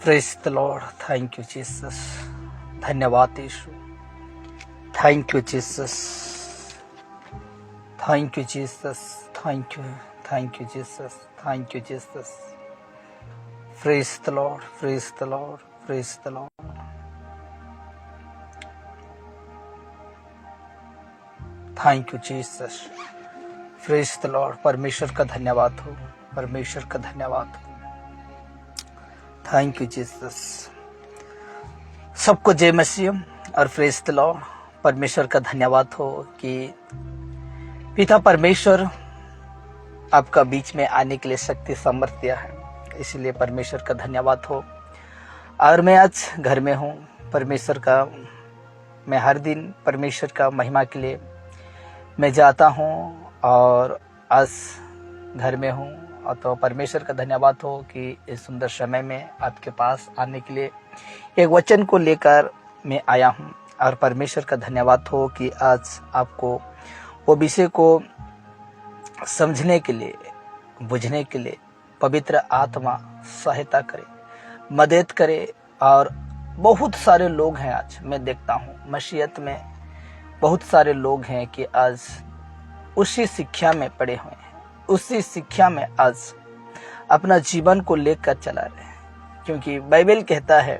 Praise the lord. Thank you Jesus. धन्यवाद यीशु। Thank you Jesus. Thank you Jesus. Thank you Jesus. Thank you Jesus. Praise the lord. Praise the lord. Praise the lord. Thank you Jesus. Praise the lord. परमेश्वर का धन्यवाद हो। परमेश्वर का धन्यवाद हो। Thank you Jesus. सबको जय मसीह और प्रेज द लॉर्ड। परमेश्वर का धन्यवाद हो कि पिता परमेश्वर आपका बीच में आने के लिए शक्ति सामर्थ दिया है, इसलिए परमेश्वर का धन्यवाद हो। और मैं आज घर में हूँ। परमेश्वर का मैं हर दिन परमेश्वर का महिमा के लिए मैं जाता हूँ और आज घर में हूँ। और तो परमेश्वर का धन्यवाद हो कि इस सुंदर समय में आपके पास आने के लिए एक वचन को लेकर मैं आया हूँ। और परमेश्वर का धन्यवाद हो कि आज आपको वो विषय को समझने के लिए, बुझने के लिए पवित्र आत्मा सहायता करे, मदद करे। और बहुत सारे लोग हैं, आज मैं देखता हूँ मसीहत में बहुत सारे लोग हैं कि आज उसी शिक्षा में पड़े हुए हैं, उसी शिक्षा में आज अपना जीवन को लेकर चला रहे हैं। क्योंकि बाइबल कहता है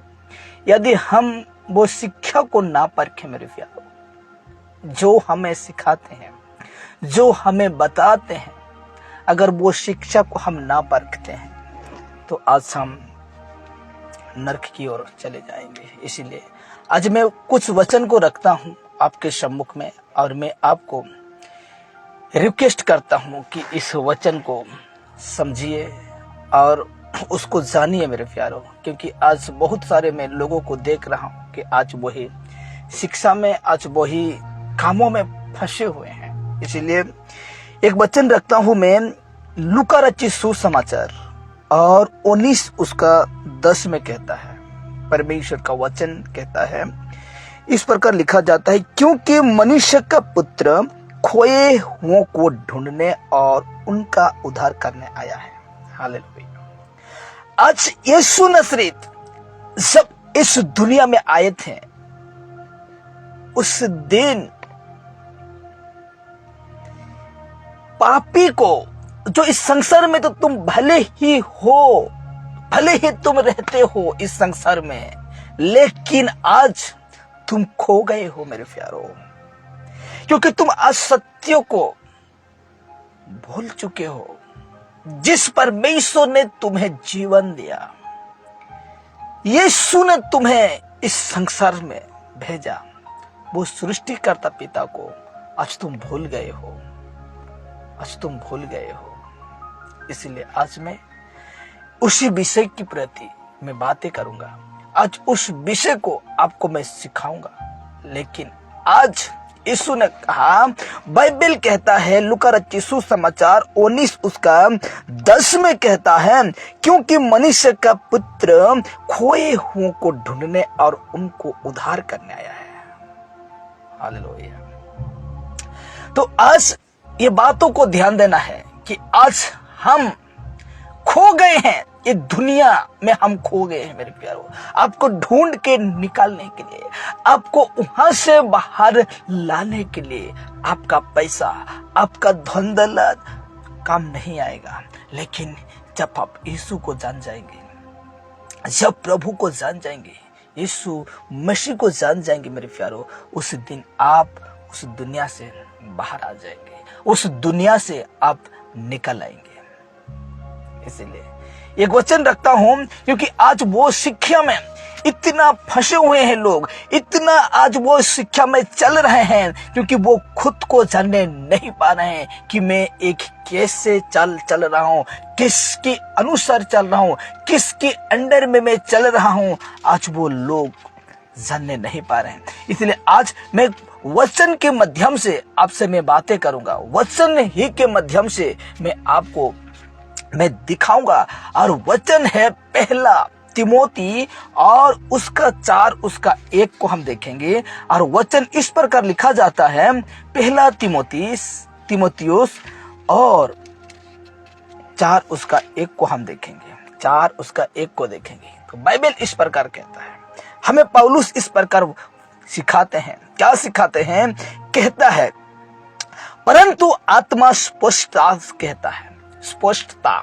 यदि हम वो शिक्षा को ना परखें मेरे प्यारो, जो हमें सिखाते हैं, जो हमें बताते हैं, अगर वो शिक्षा को हम ना परखते हैं तो आज हम नरक की ओर चले जाएंगे। इसीलिए आज मैं कुछ वचन को रखता हूँ आपके सम्मुख में और मैं आपको रिक्वेस्ट करता हूं कि इस वचन को समझिए और उसको जानिए मेरे प्यारो। क्योंकि आज बहुत सारे मैं लोगों को देख रहा हूं कि आज वही शिक्षा में, आज वही कामों में फंसे हुए हैं। इसीलिए एक वचन रखता हूं मैं, लूका रचित सुसमाचार और 19 उसका 10 में कहता है, परमेश्वर का वचन कहता है, इस प्रकार लिखा जाता है, क्योंकि मनुष्य का पुत्र खोए हुओं को ढूंढने और उनका उद्धार करने आया है। हालेलुया। आज यीशु नसरीत जब इस दुनिया में आए थे, उस दिन पापी को, जो इस संसार में तो तुम भले ही हो, भले ही तुम रहते हो इस संसार में, लेकिन आज तुम खो गए हो मेरे प्यारो। क्योंकि तुम असत्यों को भूल चुके हो। जिस परमेश्वर ने तुम्हें जीवन दिया, यीशु ने तुम्हें इस संसार में भेजा, वो सृष्टिकर्ता पिता को आज तुम भूल गए हो। आज तुम भूल गए हो। इसलिए आज मैं उसी विषय की प्रति मैं बातें करूंगा। आज उस विषय को आपको मैं सिखाऊंगा। लेकिन आज यीशु ने कहा, बाइबल कहता है, लूका रचित सुसमाचार 19 उसका 10 में कहता है, क्योंकि मनुष्य का पुत्र खोए हुओं को ढूंढने और उनको उद्धार करने आया है। हालेलुया। तो आज ये बातों को ध्यान देना है कि आज हम खो गए हैं, ये दुनिया में हम खो गए हैं मेरे प्यारो। आपको ढूंढ के निकालने के लिए, आपको वहां से बाहर लाने के लिए आपका पैसा, आपका धन दौलत काम नहीं आएगा। लेकिन जब आप यीशु को जान जाएंगे, जब प्रभु को जान जाएंगे, यीशु मसीह को जान जाएंगे मेरे प्यारो, उस दिन आप उस दुनिया से बाहर आ जाएंगे, उस दुनिया से आप निकल आएंगे। इसीलिए एक वचन रखता हूं, क्योंकि आज वो शिक्षा में इतना फंसे हुए हैं लोग, इतना आज वो शिक्षा में चल रहे हैं, क्योंकि वो खुद को जानने नहीं पा रहे हैं कि मैं एक कैसे चल रहा हूं, किसके अनुसार चल रहा हूं, किसके अंडर में मैं चल रहा हूं। आज वो लोग जानने नहीं पा रहे हैं। इसलिए आज मैं वचन के माध्यम से आपसे मैं बातें करूंगा। वचन ही के माध्यम से मैं दिखाऊंगा। और वचन है पहला तिमोती और उसका 4 उसका 1 को हम देखेंगे। और वचन इस प्रकार लिखा जाता है, पहला तिमोथियुस और 4 उसका 1 को हम देखेंगे। 4 उसका 1 को देखेंगे तो बाइबल इस प्रकार कहता है, हमें पौलुस इस प्रकार सिखाते हैं। क्या सिखाते हैं? कहता है परंतु आत्मा स्पष्टता कहता है, स्पष्टता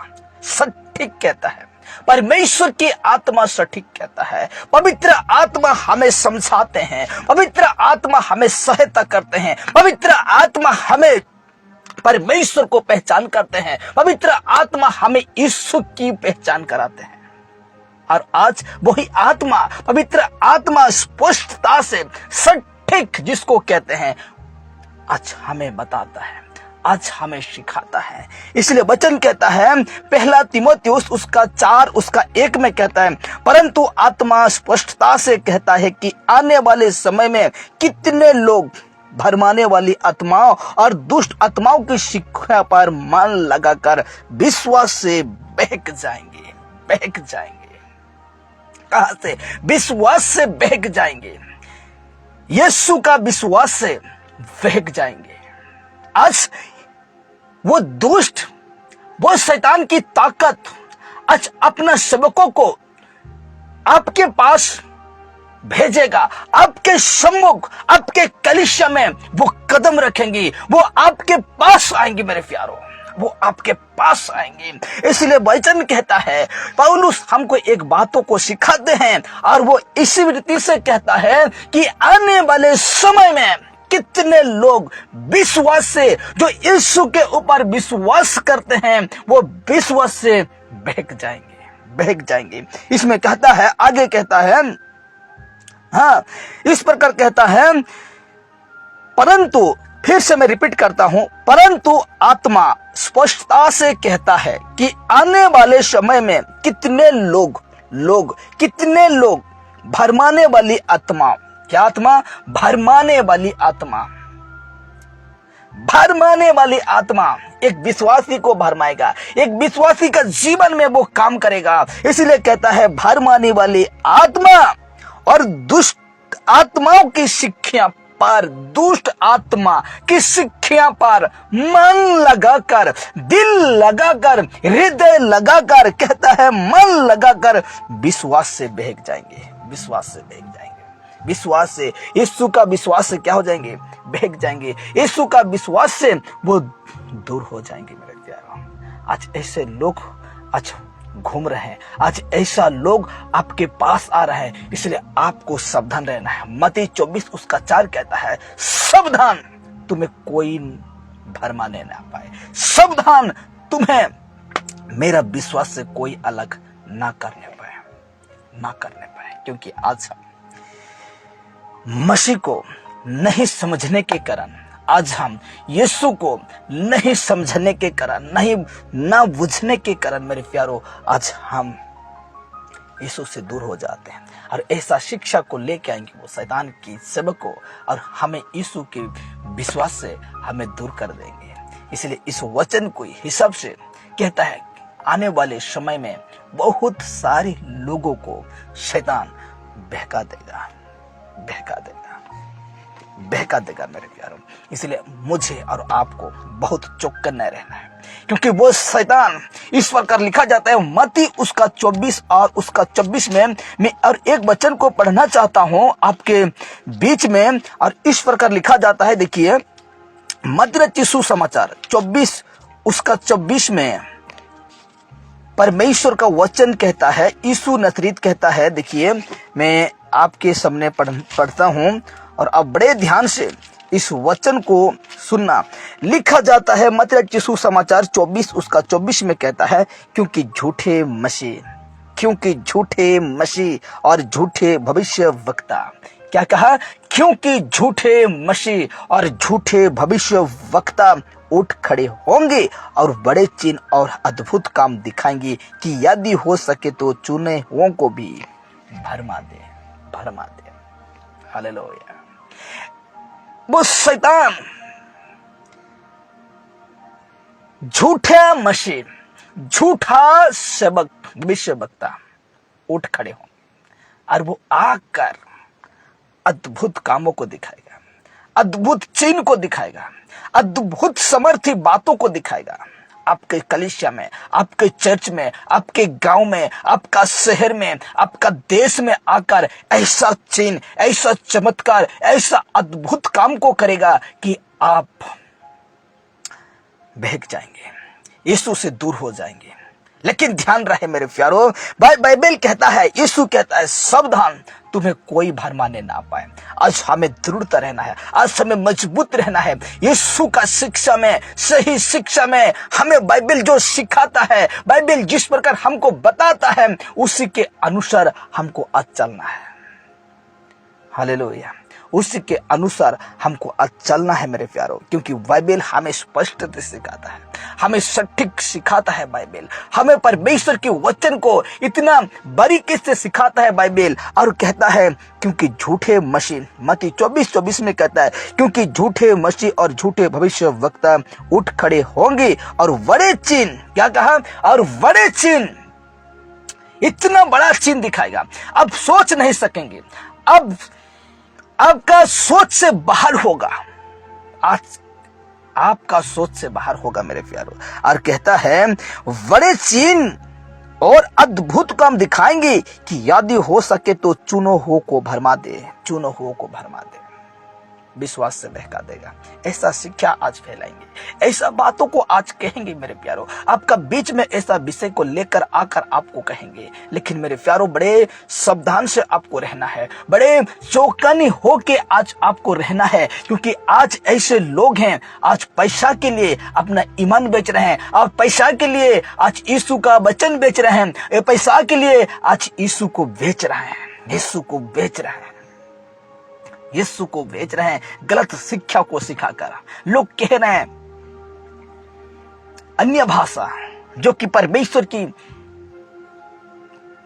सटीक कहता है, परमेश्वर की आत्मा सटीक कहता है। पवित्र आत्मा हमें समझाते हैं, पवित्र आत्मा हमें सहायता करते हैं, पवित्र आत्मा हमें परमेश्वर को पहचान करते हैं, पवित्र आत्मा हमें यीशु की पहचान कराते हैं। और आज वही आत्मा, पवित्र आत्मा स्पष्टता से सटीक जिसको कहते हैं, आज हमें बताता है, आज हमें सिखाता है। इसलिए वचन कहता है, पहला तीमुथियुस उसका 4 उसका 1 में कहता है, परंतु आत्मा स्पष्टता से कहता है कि आने वाले समय में कितने लोग भरमाने वाली आत्माओं और दुष्ट आत्माओं की शिक्षा पर मन लगाकर विश्वास से बहक जाएंगे। बहक जाएंगे कहां से? विश्वास से बहक जाएंगे, यीशु का विश्वास से बहक जाएंगे। आज वो दुष्ट, वो शैतान की ताकत आज अपना सेवकों को आपके पास भेजेगा, आपके सम्मुख, आपके कलीसिया में वो कदम रखेंगी, वो आपके पास आएंगी मेरे प्यारों, वो आपके पास आएंगे। इसलिए वचन कहता है, पौलुस हमको एक बातों को सिखाते हैं और वो इसी रीति से कहता है कि आने वाले समय में कितने लोग विश्वास से, जो यीशु के ऊपर विश्वास करते हैं, वो विश्वास से बहक जाएंगे, बहक जाएंगे। इसमें कहता है, आगे कहता है, हाँ इस प्रकार कहता है, परंतु फिर से मैं रिपीट करता हूं, परंतु आत्मा स्पष्टता से कहता है कि आने वाले समय में कितने लोग भरमाने वाली आत्मा, क्या आत्मा? भरमाने वाली आत्मा, भरमाने वाली आत्मा एक विश्वासी को भरमाएगा, एक विश्वासी का जीवन में वो काम करेगा। इसलिए कहता है भरमाने वाली आत्मा और दुष्ट आत्माओं की शिक्षा पर, दुष्ट आत्मा की शिक्षा पर मन लगाकर, दिल लगाकर, हृदय लगाकर, कहता है मन लगाकर विश्वास से बहक जाएंगे, विश्वास से बहक जाएंगे। विश्वास से, यीशु का विश्वास से क्या हो जाएंगे? बहक जाएंगे। यीशु का विश्वास से वो दूर हो जाएंगे मेरे प्यारों। आज ऐसे लोग आज घूम रहे हैं, आज ऐसा लोग आपके पास आ रहे हैं, इसलिए आपको सावधान रहना है। मत्ती 24 उसका 4 कहता है, सावधान तुम्हें कोई भरमाने ना पाए, सावधान तुम्हें मेरा विश्वास से कोई अलग ना करने पाए, ना करने पाए। क्योंकि आज हम मसीह को नहीं समझने के कारण, आज हम यीशु को नहीं समझने के कारण, नहीं ना बुझने के कारण मेरे प्यारों, आज हम यीशु से दूर हो जाते हैं। और ऐसा शिक्षा को लेके आएंगे वो शैतान की सेवक को, और हमें यीशु के विश्वास से हमें दूर कर देंगे। इसलिए इस वचन को हिसाब से कहता है, आने वाले समय में बहुत सारे लोगों को शैतान बहका देगा, बहका देगा, बहका देगा मेरे प्यारों। इसलिए मुझे और आपको बहुत चौकन्ने रहना है, क्योंकि वो शैतान इस प्रकार लिखा जाता है, मत्ती उसका 24 और उसका 26 में मैं और एक वचन को पढ़ना चाहता हूं आपके बीच में। और इस प्रकार लिखा जाता है, देखिए मत्ती रचित सुसमाचार 24 उसका 26 में परमेश्वर का वचन कहता है, यीशु नसरीत कहता है, देखिए मैं आपके सामने पढ़ता हूं और आप बड़े ध्यान से इस वचन को सुनना। लिखा जाता है मत्ती रचित सुसमाचार 24 उसका 24 में कहता है, क्योंकि झूठे मसीह और झूठे भविष्य वक्ता, क्या कहा? क्योंकि झूठे मसीह और झूठे भविष्य वक्ता उठ खड़े होंगे और बड़े चिन्ह और अद्भुत काम दिखाएंगे कि यदि हो सके तो चुने हुओं को भी भरमा दे। हालेलुया। वो शैतान झूठा मसीह, झूठा सेवक, भविष्य वक्ता उठ खड़े होंगे और वो आकर अद्भुत कामों को दिखाएगा, अद्भुत चिन्ह को दिखाएगा, अद्भुत समर्थी बातों को दिखाएगा। आपके कलीसिया में, आपके चर्च में, आपके गांव में, आपका शहर में, आपका देश में आकर ऐसा चिन्ह, ऐसा चमत्कार, ऐसा अद्भुत काम को करेगा कि आप बहक जाएंगे, यीशु से दूर हो जाएंगे। लेकिन ध्यान रहे मेरे प्यारो, बाइबल कहता है, यीशु कहता है, सावधान, तुम्हें कोई भरमाने ना पाए। आज हमें दृढ़ता रहना है, आज हमें मजबूत रहना है। यीशु का शिक्षा में, सही शिक्षा में हमें बाइबल जो सिखाता है, बाइबल जिस प्रकार हमको बताता है, उसी के अनुसार हमको आज चलना है। हालेलुया, उसी के अनुसार हमको आज चलना है मेरे प्यारो, क्योंकि बाइबल हमें स्पष्टता सिखाता है, हमें सटीक सिखाता है बाइबल, हमें परमेश्वर के वचन को इतना बारीकी से सिखाता है बाइबल। और कहता है, क्योंकि झूठे मसीह, मत्ती 24:24 में कहता है, क्योंकि झूठे मसीह और झूठे भविष्यवक्ता उठ खड़े होंगे और बड़े चिन्ह, क्या कहा, और बड़े चिन्ह, इतना बड़ा चिन्ह दिखाएगा, अब सोच नहीं सकेंगे, अब आपका सोच से बाहर होगा, आज आपका सोच से बाहर होगा मेरे प्यारो। और कहता है, बड़े चिन्ह और अद्भुत काम दिखाएंगे कि यदि हो सके तो चुनो हो को भरमा दे, चुनो हो को भरमा दे, विश्वास से बहका देगा। ऐसा शिक्षा आज फैलाएंगे, ऐसा बातों को आज कहेंगे मेरे प्यारो, आपका बीच में ऐसा विषय को लेकर आकर आपको कहेंगे। लेकिन मेरे प्यारो, बड़े सावधान से आपको रहना है, बड़े चौकन्ने होके आज आपको रहना है, क्योंकि आज ऐसे लोग हैं, आज पैसा के लिए अपना ईमान बेच रहे हैं, और पैसा के लिए आज यीशु का वचन बेच रहे हैं, पैसा के लिए आज यीशु को बेच रहे हैं, यीशु को बेच रहे हैं, यीशु को भेज रहे हैं, गलत शिक्षा को सिखाकर। लोग कह रहे हैं अन्य भाषा, जो कि परमेश्वर की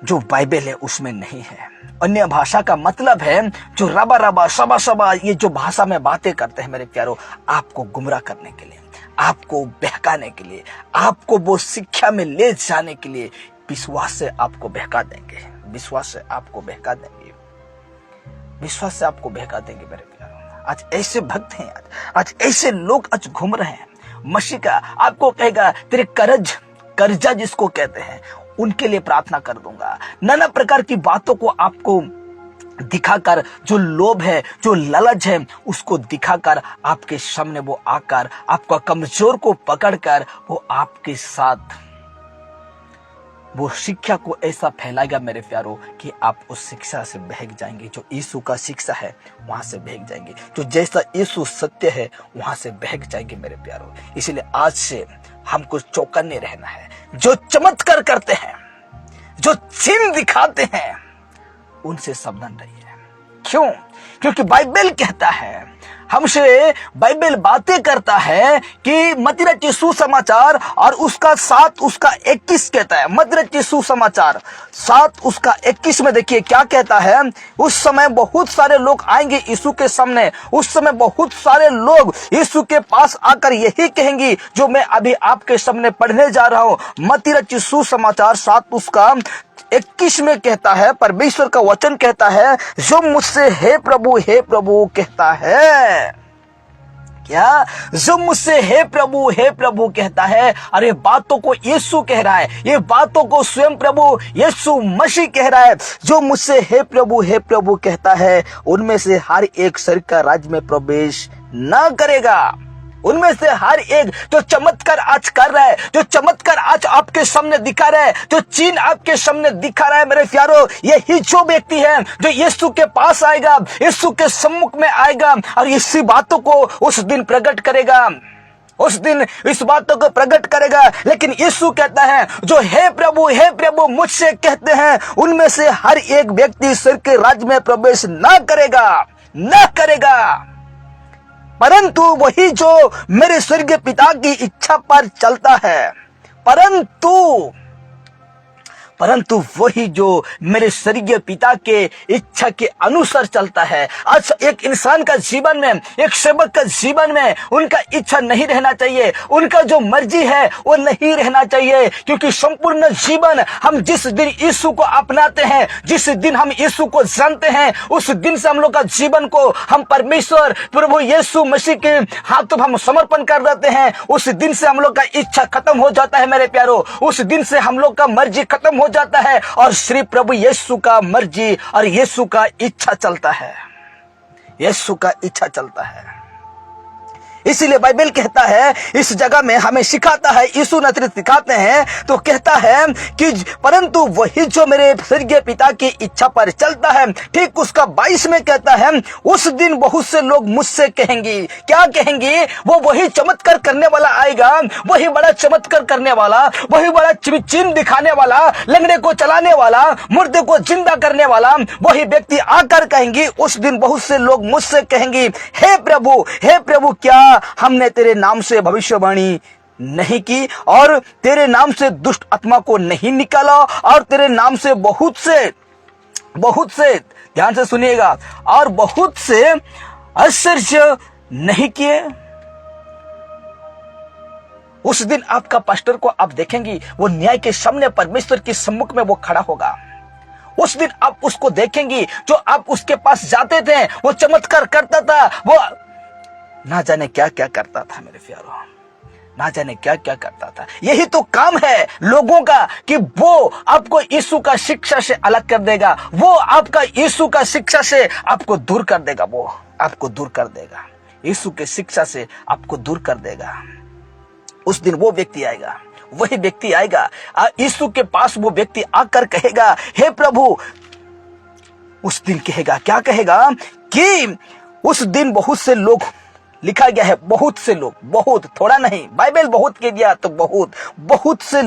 जो बाइबल है उसमें नहीं है। अन्य भाषा का मतलब है जो रबा रबा सबा सबा, ये जो भाषा में बातें करते हैं मेरे प्यारो, आपको गुमराह करने के लिए, आपको बहकाने के लिए, आपको वो शिक्षा में ले जाने के लिए, विश्वास से आपको बहका देंगे, विश्वास से आपको बहका देंगे, विश्वास से आपको बहका देंगे मेरे प्यारो। आज ऐसे भक्त हैं, आज ऐसे लोग आज घूम रहे हैं। मसीह का आपको कहेगा, तेरे कर्जा जिसको कहते हैं, उनके लिए प्रार्थना कर दूंगा। नाना प्रकार की बातों को आपको दिखाकर, जो लोभ है, जो लालच है, उसको दिखाकर आपके सामने वो आकर आपका कमजोर को पकड़कर वो आपके साथ वो शिक्षा को ऐसा फैलाएगा मेरे प्यारो कि आप उस शिक्षा से बहक जाएंगे। जो यीशु का शिक्षा है वहां से बहक जाएंगे, जो जैसा यीशु सत्य है वहां से बहक जाएंगे मेरे प्यारो। इसलिए आज से हमको चौकन्ने रहना है। जो चमत्कार करते हैं, जो चिन्ह दिखाते हैं, उनसे सावधान रहिए। क्यों? क्योंकि बाइबल कहता है, हमसे बाइबल बातें करता है कि मत्ती रचित सुसमाचार और उसका 7 उसका 21 कहता है। मत्ती रचित सुसमाचार 7 उसका 21 में देखिए क्या कहता है। उस समय बहुत सारे लोग आएंगे यीशु के सामने, उस समय बहुत सारे लोग यीशु के पास आकर यही कहेंगे जो मैं अभी आपके सामने पढ़ने जा रहा हूं। मत्ती रचित सुसमाचार 7 उसका 21 में कहता है, परमेश्वर का वचन कहता है, जो मुझसे हे प्रभु कहता है, क्या? जो मुझसे हे प्रभु कहता है। अरे बातों को यीशु कह रहा है, ये बातों को स्वयं प्रभु यीशु मसीह कह रहा है। जो मुझसे हे प्रभु कहता है, उनमें से हर एक स्वर्ग का राज्य में प्रवेश न करेगा। उनमें से हर एक जो चमत्कार आज कर रहा है, जो चमत्कार आज आपके सामने दिखा रहा है, जो चिन्ह आपके सामने दिखा रहा है मेरे प्यारो, यही जो व्यक्ति है जो यीशु के पास आएगा, यीशु के सम्मुख में आएगा और इसी बातों को उस दिन प्रकट करेगा, उस दिन इस बातों को प्रकट करेगा। लेकिन यीशु कहता है, जो हे प्रभु मुझसे कहते हैं, उनमें से हर एक व्यक्ति स्वर्ग के राज्य में प्रवेश न करेगा, परंतु वही जो मेरे स्वर्गीय पिता की इच्छा पर चलता है। परंतु वही जो मेरे स्वर्गीय पिता के इच्छा के अनुसार चलता है। आज एक इंसान का जीवन में, एक सेवक का जीवन में उनका इच्छा नहीं रहना चाहिए, उनका जो मर्जी है वो नहीं रहना चाहिए, क्योंकि संपूर्ण जीवन हम जिस दिन यीशु को अपनाते हैं, जिस दिन हम यीशु को जानते हैं, उस दिन से हम लोग का जीवन को हम परमेश्वर प्रभु यीशु मसीह के हाथों हम समर्पण कर देते हैं। उस दिन से हम लोग का इच्छा खत्म हो जाता है मेरे प्यारो, उस दिन से हम लोग का मर्जी खत्म हो जाता है और श्री प्रभु यीशु का मर्जी और यीशु का इच्छा चलता है, यीशु का इच्छा चलता है। इसीलिए बाइबल कहता है, इस जगह में हमें सिखाता है, यीशु नजरेत सिखाते हैं तो कहता है कि परंतु वही जो मेरे स्वर्गीय पिता की इच्छा पर चलता है। ठीक उसका 22 में कहता है, उस दिन बहुत से लोग मुझसे कहेंगे, क्या कहेंगे? वो वही चमत्कार करने वाला आएगा, वही बड़ा चमत्कार करने वाला, वही बड़ा चिन्ह दिखाने वाला, लंगड़े को चलाने वाला, मुर्दे को जिंदा करने वाला, वही व्यक्ति आकर कहेंगे, उस दिन बहुत से लोग मुझसे कहेंगे, हे प्रभु क्या हमने तेरे नाम से भविष्यवाणी नहीं की और तेरे नाम से दुष्ट आत्मा को नहीं निकाला और तेरे नाम से बहुत से ध्यान से सुनिएगा, और बहुत से आश्चर्य नहीं किए? उस दिन आपका पास्टर को आप देखेंगी, वो न्याय के सामने परमेश्वर के सम्मुख में वो खड़ा होगा। उस दिन आप उसको देखेंगी, जो आप उसके पास जाते थे, वो चमत्कार करता था, वो ना जाने क्या क्या करता था मेरे प्यारों, ना जाने क्या क्या करता था। यही तो काम है लोगों का कि वो आपको यीशु का शिक्षा से अलग कर देगा, वो आपका यीशु का शिक्षा से आपको दूर कर देगा, वो आपको दूर कर देगा, यीशु के शिक्षा से आपको दूर कर देगा। उस दिन वो व्यक्ति आएगा, वही व्यक्ति आएगा, यीशु के पास वो व्यक्ति आकर कहेगा, हे प्रभु, उस दिन कहेगा, क्या कहेगा कि उस दिन बहुत से लोग, लिखा गया है बहुत से लोग, बहुत थोड़ा नहीं, बाइबल बहुत कह दिया तो बहुत से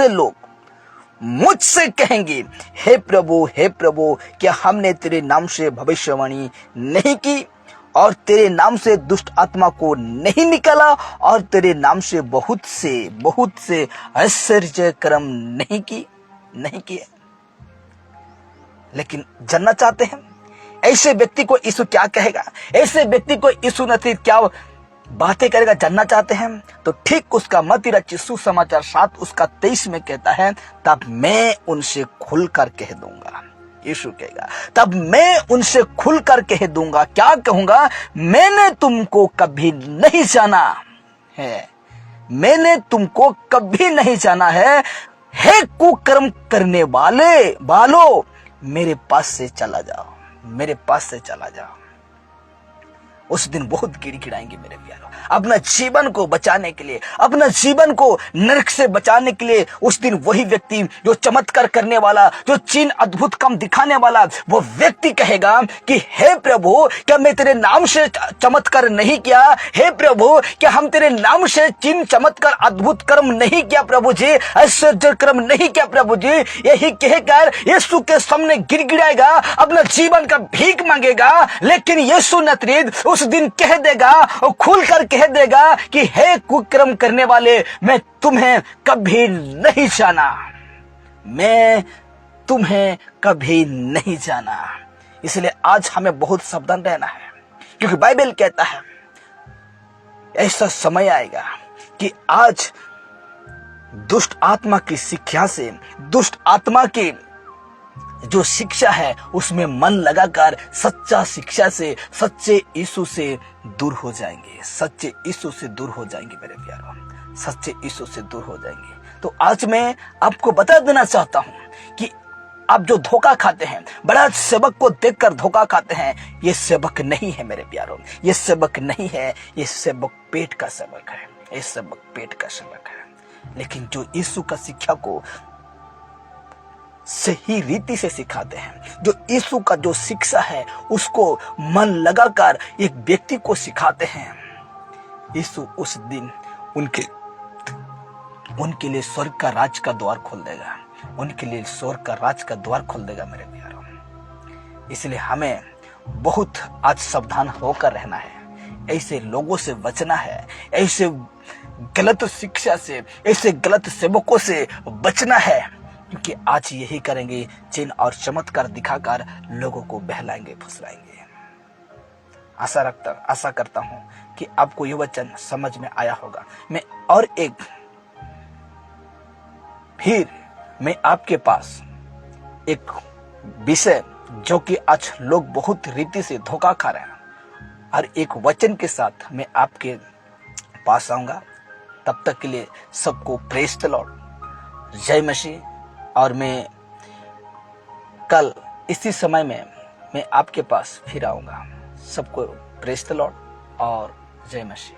लोग मुझसे कहेंगे, हे प्रभु क्या हमने तेरे नाम से भविष्यवाणी नहीं की और तेरे नाम से दुष्ट आत्मा को नहीं निकाला और तेरे नाम से बहुत से आश्चर्य कर्म नहीं किए? लेकिन जानना चाहते हैं ऐसे व्यक्ति को यीशु क्या कहेगा, ऐसे व्यक्ति को यीशु नजरेत क्या बातें करेगा? जानना चाहते हैं तो ठीक उसका मत्ती रचित सुसमाचार 7 उसका 23 में कहता है, तब मैं उनसे खुलकर कह दूंगा, यीशु कहेगा, तब मैं उनसे खुलकर कह दूंगा, क्या कहूंगा? मैंने तुमको कभी नहीं जाना है, मैंने तुमको कभी नहीं जाना है, हे कुकर्म करने वालों मेरे पास से चला जाओ, मेरे पास से चला जाओ। उस दिन बहुत गिड़गिड़ाएंगे मेरे प्यारों, अपना जीवन को बचाने के लिए, अपना जीवन को नरक से बचाने के लिए। उस दिन वही व्यक्ति जो चमत्कार करने वाला, जो चिन्ह अद्भुत काम दिखाने वाला, वो व्यक्ति कहेगा कि हे प्रभु क्या मैं तेरे नाम से चमत्कार नहीं किया? हे प्रभु क्या हम तेरे नाम से चिन्ह चमत्कार अद्भुत कर्म नहीं किया प्रभु जी, आश्चर्य कर्म नहीं किया प्रभु जी? यही कहकर यीशु के सामने गिड़गिड़ाएगा, अपना जीवन का भीख मांगेगा। लेकिन यीशु नजरेत उस दिन कह देगा और खुलकर कह देगा कि हे कुकर्म करने वाले, मैं तुम्हें कभी नहीं जाना, मैं तुम्हें कभी नहीं जाना। इसलिए आज हमें बहुत सावधान रहना है, क्योंकि बाइबल कहता है ऐसा समय आएगा कि आज दुष्ट आत्मा की शिक्षा से, दुष्ट आत्मा की जो शिक्षा है उसमें मन लगाकर सच्चा शिक्षा से, सच्चे यीशु से दूर हो जाएंगे, सच्चे यीशु से दूर हो जाएंगे मेरे प्यारों, सच्चे यीशु से दूर हो जाएंगे। तो आज मैं आपको बता देना चाहता हूं कि आप जो धोखा खाते हैं, बड़ा सेवक को देखकर धोखा खाते हैं, ये सेवक नहीं है मेरे प्यारों, ये सेवक नहीं है, ये सेवक पेट का सेवक है, ये सेवक पेट का सेवक है। लेकिन जो यीशु का शिक्षा को सही रीति से सिखाते हैं, जो यीशु का जो शिक्षा है उसको मन लगाकर एक व्यक्ति को सिखाते हैं, यीशु उस दिन उनके लिए स्वर्ग का राज का द्वार खोल देगा, उनके लिए स्वर्ग का राज का द्वार खोल देगा मेरे प्यारों। इसलिए हमें बहुत आज सावधान होकर रहना है, ऐसे लोगों से बचना है, ऐसे गलत शिक्षा से, ऐसे गलत सेवकों से बचना है, क्योंकि आज यही करेंगे, चिन्ह और चमत्कार दिखाकर लोगों को बहलाएंगे, फुसलाएंगे। आशा करता हूं कि आपको यह वचन समझ में आया होगा। मैं आपके पास एक विषय, जो कि आज लोग बहुत रीति से धोखा खा रहे हैं, और एक वचन के साथ मैं आपके पास आऊंगा। तब तक के लिए सबको प्रेज द लॉर्ड, जय मसीह। और मैं कल इसी समय में मैं आपके पास फिर आऊंगा। सबको प्रेज द लॉर्ड और जय मसीह।